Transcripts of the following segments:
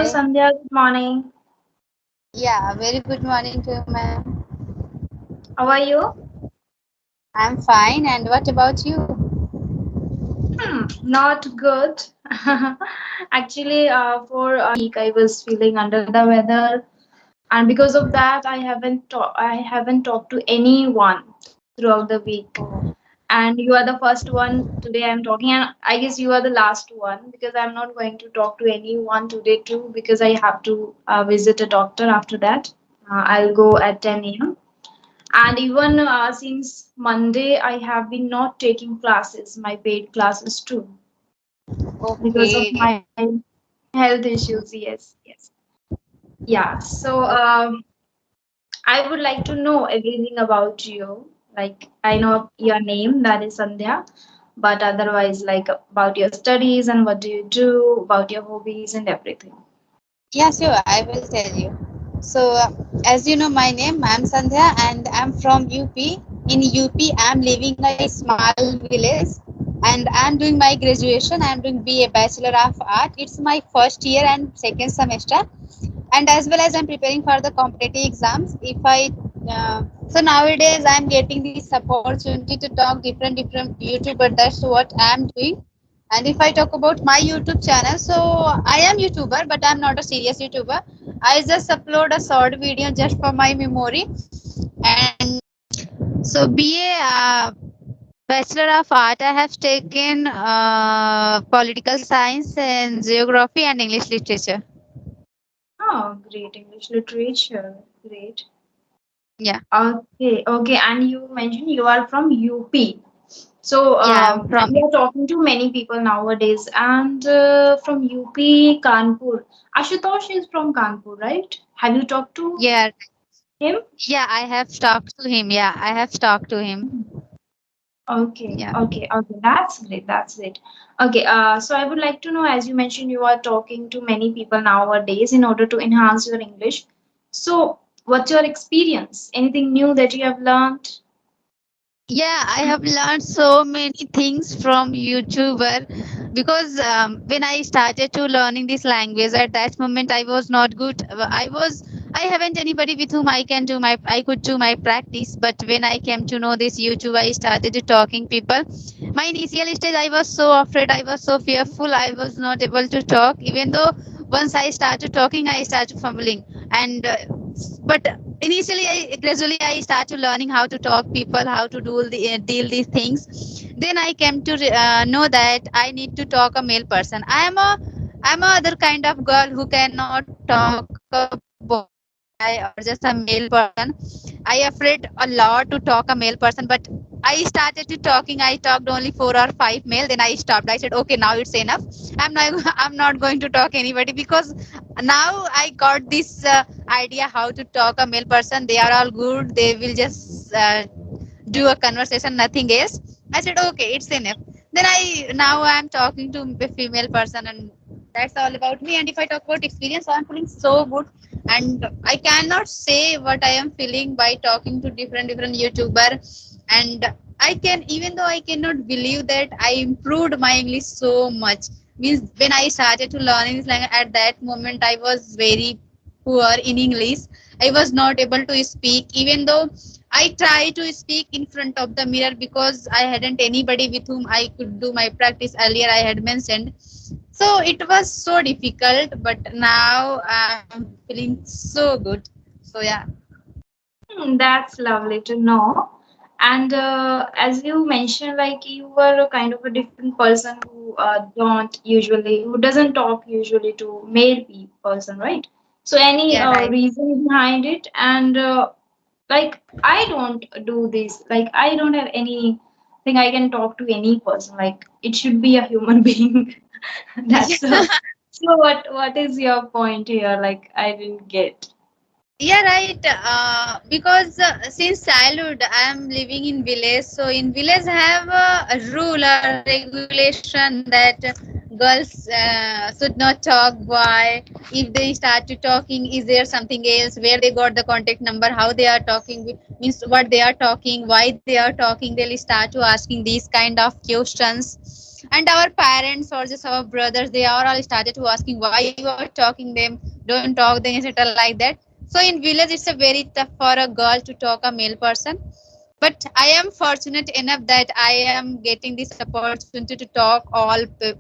Hello, Hi. Sandhya. Good morning. Yeah, very good morning to you, ma'am. How are you? I'm fine. And what about you? Not good. Actually, for a week I was feeling under the weather, and because of that, I haven't talked to anyone throughout the week. Oh, And you are the first one today I'm talking, and I guess you are the last one because I'm not going to talk to anyone today too because I have to visit a doctor after that. I'll go at 10 a.m. And even since Monday, I have been not taking classes, my paid classes too, because of okay. my health issues. Yes, yes. Yeah. So I would like to know everything about you. Like, I know your name, that is Sandhya, but otherwise, like about your studies and what do you do, about your hobbies and everything. Yeah, sure. I will tell you. So, as you know, my name, I'm Sandhya, and I'm from UP. In UP, I'm living a small village, and I'm doing my graduation. I'm doing BA, Bachelor of Art. It's my first year and second semester, and as well as I'm preparing for the competitive exams. If I so nowadays I'm getting this opportunity to talk different YouTuber. That's what I'm doing. And if I talk about my YouTube channel, so I am YouTuber, but I'm not a serious YouTuber. I just upload a short video just for my memory. And so BA Bachelor of Art, I have taken political science and geography and English literature. Oh, great. English literature. Great. Yeah, Okay, okay. And you mentioned you are from UP. So, yeah, I'm from. we are talking to many people nowadays, and from UP, Kanpur. Ashutosh is from Kanpur, right? Have you talked to Yeah, him? yeah, I have talked to him. Yeah, I have talked to him. Okay, Yeah. okay, okay. That's great. That's great. Okay, so I would like to know, as you mentioned, you are talking to many people nowadays in order to enhance your English. So, what's your experience? Anything new that you have learned? Yeah, I have learned so many things from YouTuber because when I started to learning this language at that moment I was not good. I haven't anybody with whom I could do my practice. But when I came to know this YouTube, I started to talking people. My initial stage, I was so afraid, I was so fearful, I was not able to talk. Even though once I started talking, I started fumbling. And but initially I gradually I started learning how to talk people, how to deal these things. Then I came to know that I need to talk a male person. I'm a other kind of girl who cannot talk a boy or just a male person. I afraid a lot to talk a male person, but I started to talking. I talked only 4 or 5 male. Then I stopped. I said, okay, now it's enough. I'm not I'm not going to talk anybody because now I got this idea how to talk a male person. They are all good. They will just do a conversation, nothing else. I said, okay, it's enough. Then now I'm talking to a female person, and that's all about me. And if I talk about experience, I'm feeling so good, and I cannot say what I am feeling by talking to different YouTuber. And I can, even though I cannot believe that I improved my English so much. Means when I started to learn English language, at that moment I was very poor in English. I was not able to speak, even though I try to speak in front of the mirror because I hadn't anybody with whom I could do my practice. Earlier I had mentioned. So it was so difficult, but now I'm feeling so good. So yeah. That's lovely to know. And as you mentioned, like you were a kind of a different person who who doesn't talk usually to person, right? So any Yeah, right. reason behind it? And like I don't do this. Like I don't have anything I can talk to any person. Like it should be a human being. That's so. What is your point here? Like I didn't get. Yeah, right. Because since childhood I am living in village, so in village have a rule or regulation that girls should not talk boy. If they start to talking, is there something else? Where they got the contact number? How they are talking? Means what they are talking? Why they are talking? They'll start to asking these kind of questions. And our parents or just our brothers, they are all started to asking why you are talking them, don't talk them, etc. like that. So in village it's a very tough for a girl to talk a male person. But I am fortunate enough that I am getting this opportunity to talk all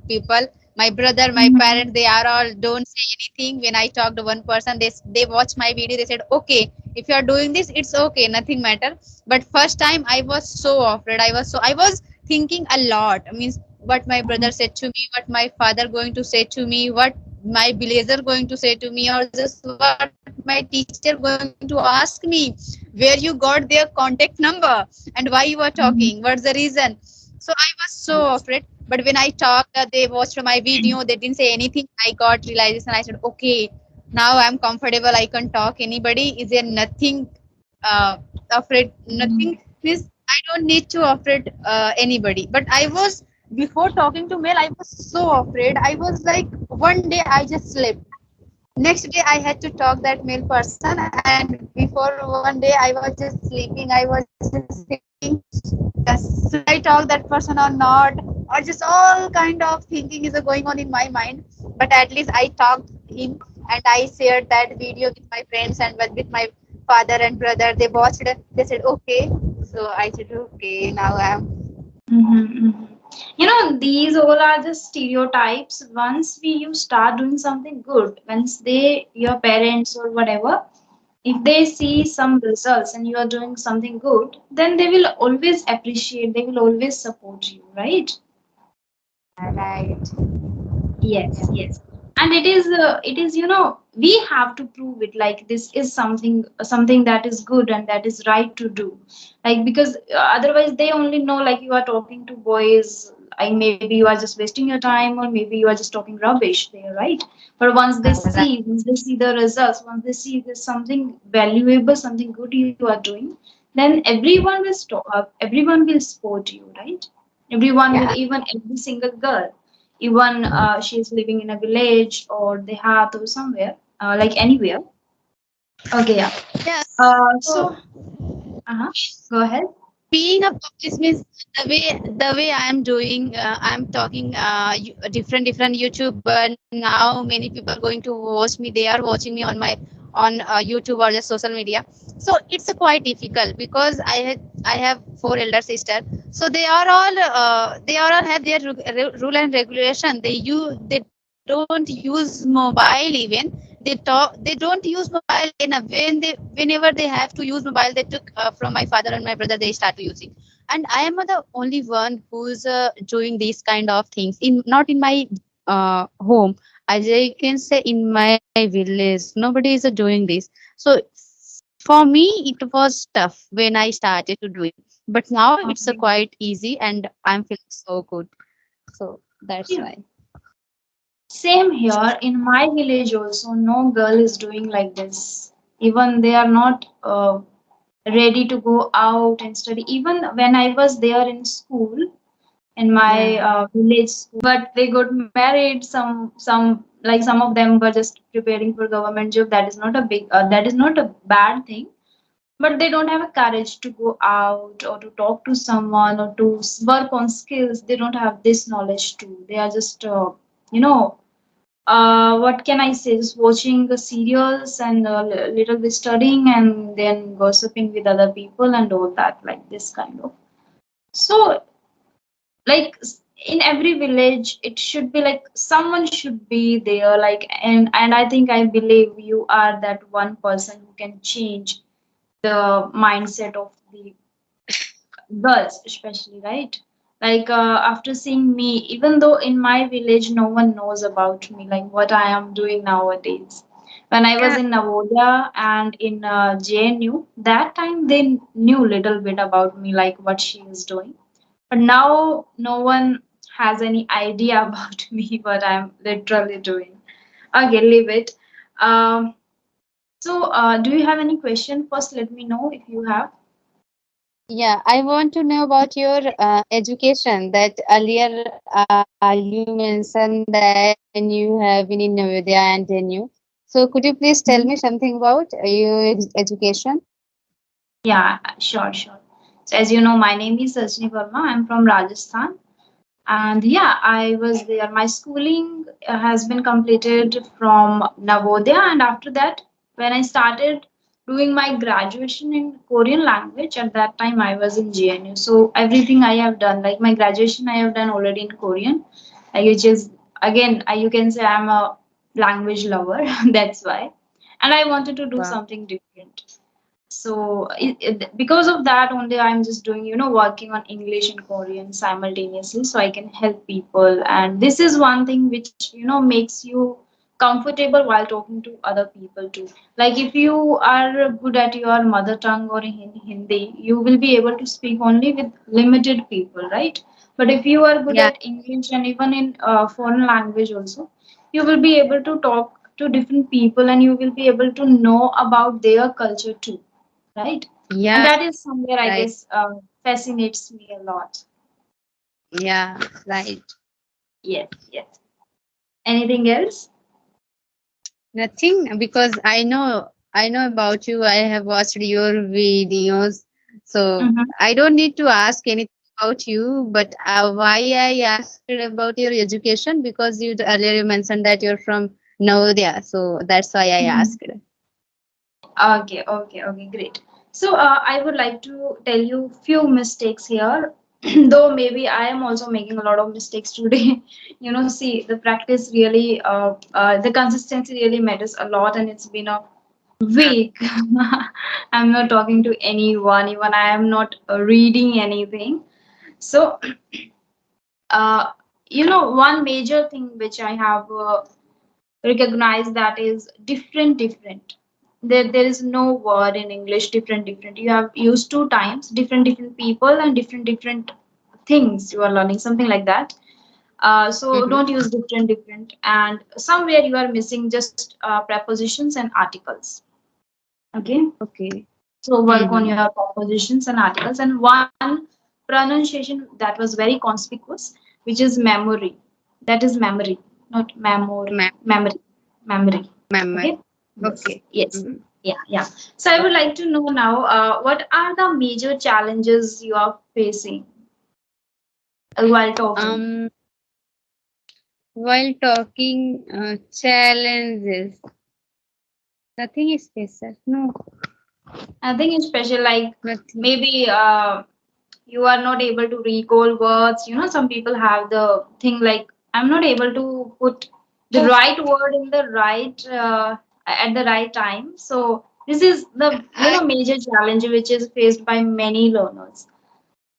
people. My brother, my parents, they Mhm. are all don't say anything when I talk to one person. They watch my video, they said okay, if you are doing this it's okay, nothing matter. But first time I was so afraid, I was thinking a lot. I means what my brother said to me, what my father going to say to me, what my villager going to say to me, or just what my teacher going to ask me, where you got their contact number and why you are talking, what's the reason. Mhm. So I was so afraid. But when I talked, they watched my video, they didn't say anything. I got realization. I said, okay, now I'm comfortable. I can talk anybody. Is there nothing afraid? Nothing Mhm. means I don't need to afraid anybody. But I was before talking to male, I was so afraid. I was like, one day I just slept. Next day I had to talk that male person, and before one day I was just sleeping. I was just thinking, should I talk that person or not, or just all kind of thinking is going on in my mind. But at least I talked him, and I shared that video with my friends and with my father and brother. They watched it, they said okay. So I said okay, now Mhm. Mhm. You know, these all are just stereotypes. Once you start doing something good, once your parents or whatever, if they see some results and you are doing something good, then they will always appreciate, they will always support you, right? yeah, right. Yes, yes. And it is, you know, we have to prove it like this is something that is good and that is right to do. Like, because otherwise they only know like you are talking to boys, like maybe you are just wasting your time or maybe you are just talking rubbish there, right? But once they see the results, once they see there's something valuable, something good you are doing, then everyone will support you, right? Everyone will, Yeah. even every single girl, even she's living in a village or dehat or somewhere, like anywhere. Okay, yeah. Yeah. So, So uh-huh. Go ahead. being a publicist means the way I am doing, I'm talking different YouTuber. Now many people going to watch me, they are watching me on my on YouTube or just social media. So it's quite difficult because I have four elder sister. So they are all have their rule and regulation. They don't use mobile even. They don't use mobile enough. Whenever they have to use mobile, they took from my father and my brother, they start to using. And I am the only one who's doing these kind of things in not in my home, as I can say in my village nobody is doing this. So for me it was tough when I started to do it, but now it's Okay. quite easy and I'm feeling so good. So that's Yeah. why. Same here in my village also. No girl is doing like this. Even they are not ready to go out and study. Even when I was there in school, in my Yeah. village school, but they got married. Some like some of them were just preparing for government job. That is not a that is not a bad thing, but they don't have a courage to go out or to talk to someone or to work on skills. They don't have this knowledge too. They are just you know, what can I say, just watching the serials and a little bit studying and then gossiping with other people and all that, like this kind of. So like in every village it should be like someone should be there, like, and I think I believe you are that one person who can change the mindset of the girls especially, right? Like after seeing me, even though in my village no one knows about me, like what I am doing nowadays. When I was Yeah. in Navodaya and in JNU, that time they knew little bit about me, like what she is doing. But now no one has any idea about me, what I'm literally doing. Okay, leave it. Um, do you have any question? First, let me know if you have. Yeah, I want to know about your education. That earlier you mentioned that you have been in Navodaya and NU. So could you please tell me something about your education? Yeah, sure, sure. So as you know, my name is Sajni Verma. I'm from Rajasthan, And yeah, I was there. My schooling has been completed from Navodaya, and after that, when I started doing my graduation in Korean language, at that time I was in GNU. So everything I have done, like my graduation, I have done already in Korean, which is again, you can say I'm a language lover. That's why, and I wanted to do Wow. something different. So because of that only, I'm just doing, working on English and Korean simultaneously, so I can help people. And this is one thing which, makes you comfortable while talking to other people too. Like if you are good at your mother tongue or in Hindi, you will be able to speak only with limited people, right? But if you are good Yeah. at English and even in foreign language also, you will be able to talk to different people, and you will be able to know about their culture too, right? And Yeah. that is somewhere I Right. guess fascinates me a lot. Yeah. Right. Yes, yes. Anything else? Nothing, because I know about you. I have watched your videos, so Mm-hmm. I don't need to ask anything about you. But why I asked about your education, because you earlier you mentioned that you're from Navodaya, so that's why I Mm-hmm. asked. Okay, okay, okay, great. So I would like to tell you few mistakes here, though maybe I am also making a lot of mistakes today. See, the practice really, the consistency really matters a lot, and it's been a week. I'm not talking to anyone, even I am not reading anything. So uh, one major thing which I have recognized, that is different. There is no word in English different. You have used two times different people and different things you are learning, something like that. So Mm-hmm. don't use different, and somewhere you are missing just prepositions and articles. Okay, Okay. so work on Mm-hmm. your prepositions and articles. And one pronunciation that was very conspicuous, which is memory. That is memory, not memory. Ma'am. Memory. Ma'am. Okay. Yes. Okay. Yes. Mm-hmm. Yeah. Yeah. So I would like to know now, what are the major challenges you are facing while talking? Um, while talking, challenges. Nothing is special. No, I think it's special, like nothing. maybe you are not able to recall words. Some people have the thing like, I'm not able to put the right word in the right at the right time. So this is the I, major challenge which is faced by many learners.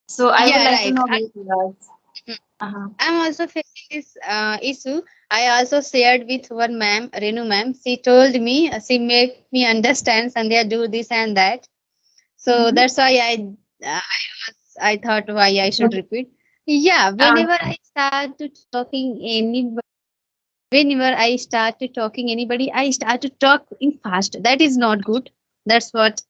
So I would yeah, like to right. know about yours. Uh-huh. I'm also facing this issue. I also shared with one ma'am, Renu ma'am. She told me, she made me understand, Sandhya, do this and that. So Mm-hmm. that's why I thought why I should repeat. Yeah, whenever Okay. I start to talking anybody, whenever I start to talking anybody, I start to talk in fast. That is not good. That's what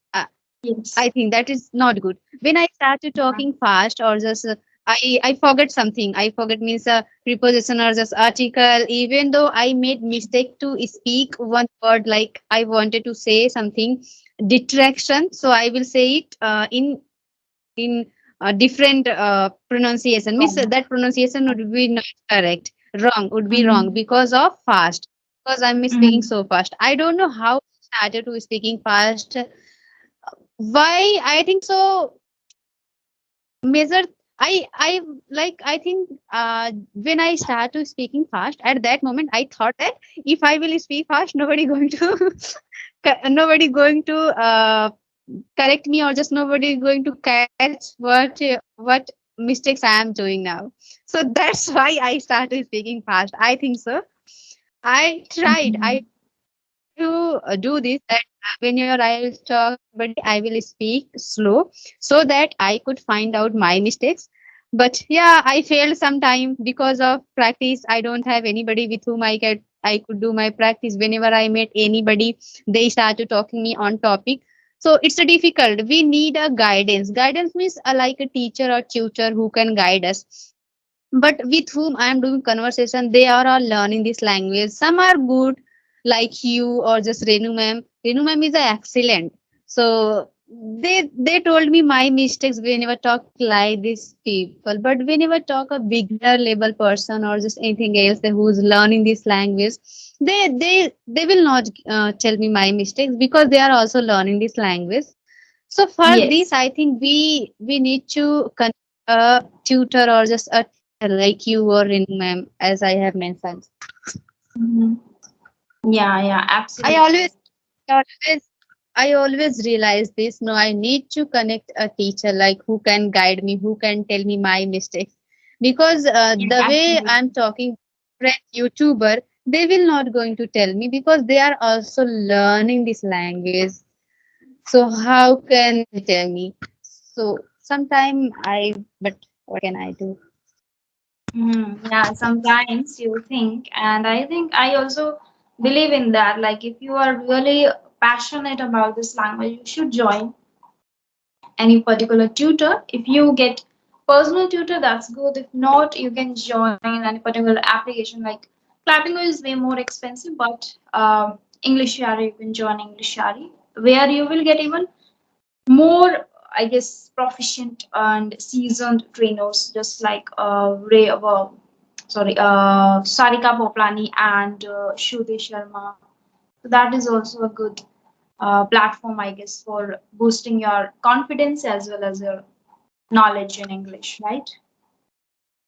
Yes. I think that is not good. When I started Uh-huh. talking fast or just I forget something. I forget means a preposition or just article. Even though I made mistake to speak one word, like I wanted to say something detraction, so I will say it in different pronunciation. Means that pronunciation would be not correct. Wrong would be wrong Mm-hmm. because of fast. Because I'm speaking Mm-hmm. so fast. I don't know how I started to speaking fast. Why I think so measure I like I think when I start to speaking fast, at that moment I thought that if I will speak fast, nobody going to nobody going to correct me, or just nobody going to catch what mistakes I am doing now. So that's why I started speaking fast, I think so. I to do this, that whenever I will talk somebody, I will speak slow so that I could find out my mistakes. But yeah, I failed sometime because of practice. I don't have anybody with whom I could do my practice. Whenever I met anybody, they started talking me on topic. So it's a difficult. We need a guidance. Guidance means like a teacher or tutor who can guide us, but with whom I am doing conversation, they are all learning this language. Some are good, like you or just Renu ma'am. Renu ma'am is excellent. So they told me my mistakes whenever talk like these people, but whenever talk a beginner level person or just anything else who's learning this language, they will not tell me my mistakes because they are also learning this language. So for this Yes. I think we need to connect a tutor or just a teacher like you or Renu ma'am, as I have mentioned. Mhm. Yeah, yeah, I absolutely. always I always realize this. No, I need to connect a teacher like who can guide me, who can tell me my mistakes. Because Yeah, the way absolutely. I'm talking, friend YouTuber, they will not going to tell me because they are also learning this language. So how can they tell me? So sometime but what can I do? Yeah, sometimes you think, and I think I also believe in that. Like, if you are really passionate about this language, you should join any particular tutor. If you get personal tutor, that's good. If not, you can join any particular application. Like, Clappingo is way more expensive, but English Shari, you can join English Shari, where you will get even more, I guess, proficient and seasoned trainers, just like Sarika Poplani and Shruti Sharma. So that is also a good platform, I guess, for boosting your confidence as well as your knowledge in English, right?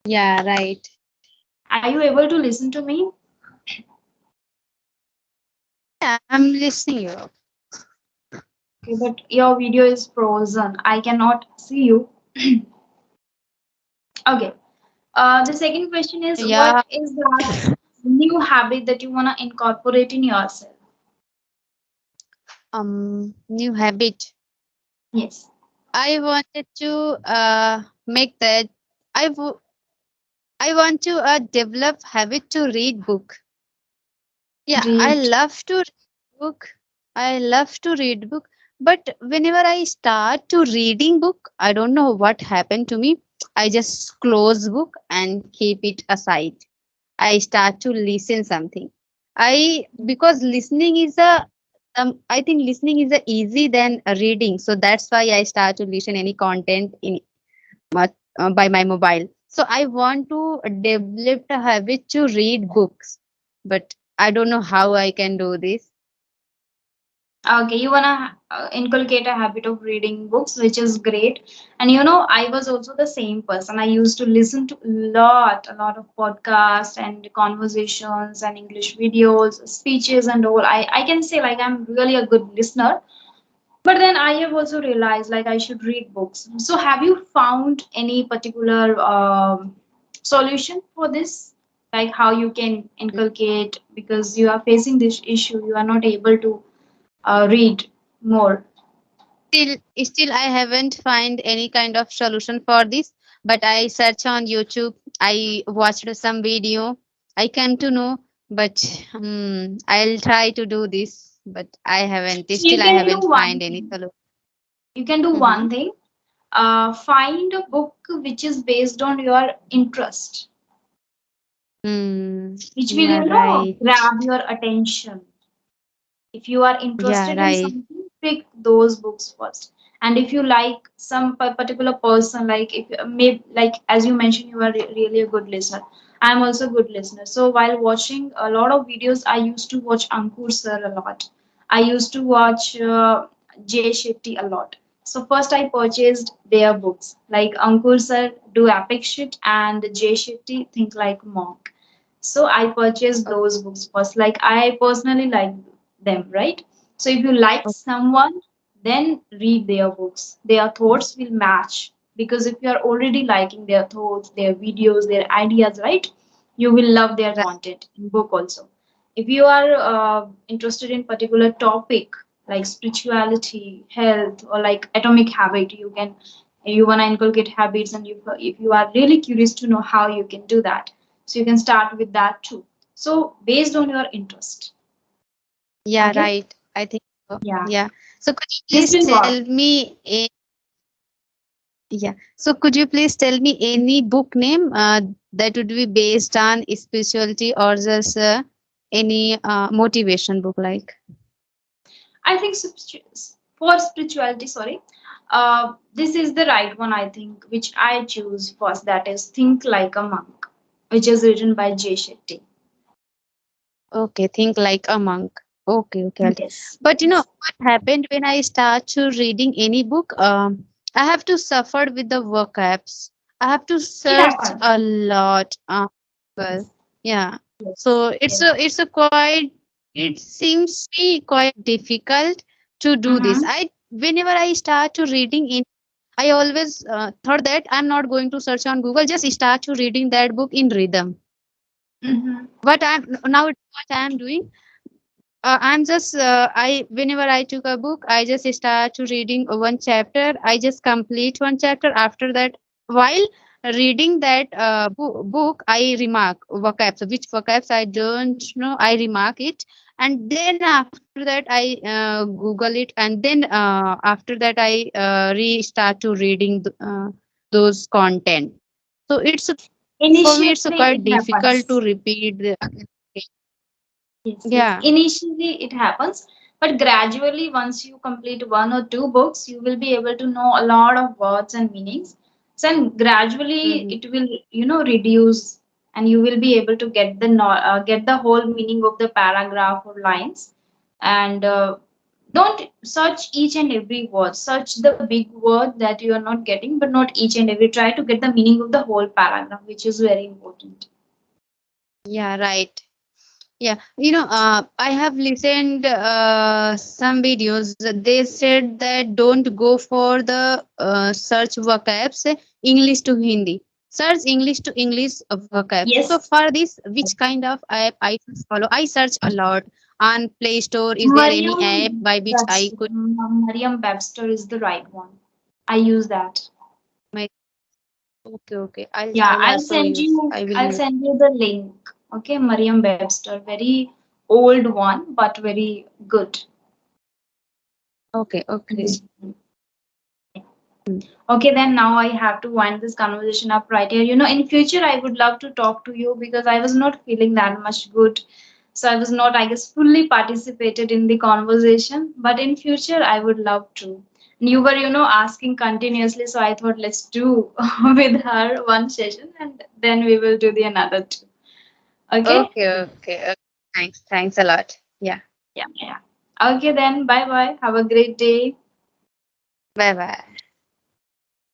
Yeah, right. Are you able to listen to me? Yeah, I'm listening you. Okay, but your video is frozen. I cannot see you. Okay. The second question is, Yeah, what is that new habit that you want to incorporate in yourself? new habit. Yes. I wanted to make that I I want to develop habit to read book. Yeah, I Great. love to read book. I love to read book, but whenever I start to reading book, I don't know what happened to me. I just close book and keep it aside. I start to listen something. I because listening is a I think listening is a easy than reading, so that's why I start to listen any content in by my mobile. So I want to develop a habit to read books, but I don't know how I can do this. Okay, you wanna inculcate a habit of reading books, which is great. And you know, I was also the same person. I used to listen to a lot of podcasts and conversations and English videos, speeches and all. I can say like I'm really a good listener. But then I have also realized like I should read books. So have you found any particular solution for this? Like how you can inculcate because you are facing this issue, you are not able to read more. Still I haven't find any kind of solution for this, but I search on YouTube. I watched some video. I came to know, but I'll try to do this, but I haven't. So you Still, I can do haven't one find any thing. solution. You can do Mm-hmm. one thing. Find a book which is based on your interest, which will Yeah, right. grab your attention. If you are Yeah, interested in right. something, pick those books first. And if you like some particular person, like if maybe like as you mentioned, you are really a good listener. I'm also a good listener. So while watching a lot of videos, I used to watch Ankur sir a lot. I used to watch Jay Shetty a lot. So first I purchased their books, like Ankur sir do epic shit and Jay Shetty think like monk. So I purchased those books first. Like I personally like them, right? So if you like someone, then read their books. Their thoughts will match because if you are already liking their thoughts, their videos, their ideas, right? You will love their Right. content in book also. If you are interested in particular topic like spirituality, health, or like atomic habit, you wanna inculcate habits, and if you are really curious to know how you can do that, so you can start with that too. So based on your interest, Yeah, okay? right. I think so. Yeah, Yeah. So could you this please will work. tell me yeah. So could you please tell me any book name that would be based on spirituality or just any motivation book like? I think for spirituality, sorry, this is the right one, I think, which I choose first. That is Think Like a Monk, which is written by Jay Shetty. Okay, think like a monk. Okay, okay. Yes. But you know Yes. what happened when I start to reading any book? I have to suffer with the vocabs. I have to It search happens. a lot. Well, yeah. Yes. So It it's a quite, it seems me quite difficult to do this. happens. Whenever I start to reading in, I always thought that I'm not going to search on Google. Just start to reading that book in rhythm. Mm-hmm. What I'm doing, I'm just I whenever I took a book, I just start to reading one chapter. I just complete one chapter. After that, while reading that book, I remark vocabs. Which vocabs I don't know, I remark it, and then after that, I Google it, and then after that, I restart to reading those content. So it's for me, it's Initially, it quite difficult to happens. repeat the. Yes, yes. Yeah. Initially, it happens, but gradually, once you complete one or two books, you will be able to know a lot of words and meanings. So, and gradually, Mhm. it will, reduce, and you will be able to get get the whole meaning of the paragraph or lines. And don't search each and every word. Search the big word that you are not getting, but not each and every. Try to get the meaning of the whole paragraph, which is very important. Yeah, right. Yeah, I have listened some videos. They said that don't go for the search vocabs English to Hindi. Search English to English vocabs. So Yes. for this, which kind of app I should follow? I search a lot on Play Store. Is there any app Mariam by which I Webster. could Mariam Webster is the right one. I use that. my okay, okay. I'll Yeah, I'll also use. I will I'll use. send you the link. Okay, Mariam Webster, very old one, but very good. Okay, okay. Okay, then now I have to wind this conversation up right here. In future, I would love to talk to you because I was not feeling that much good. So I was not, I guess, fully participated in the conversation. But in future, I would love to. You were, asking continuously. So I thought, let's do with her one session and then we will do the another two. Okay? Okay, okay. Thanks a lot. Yeah. Yeah, yeah. Okay, then. Bye bye. Have a great day. Bye bye.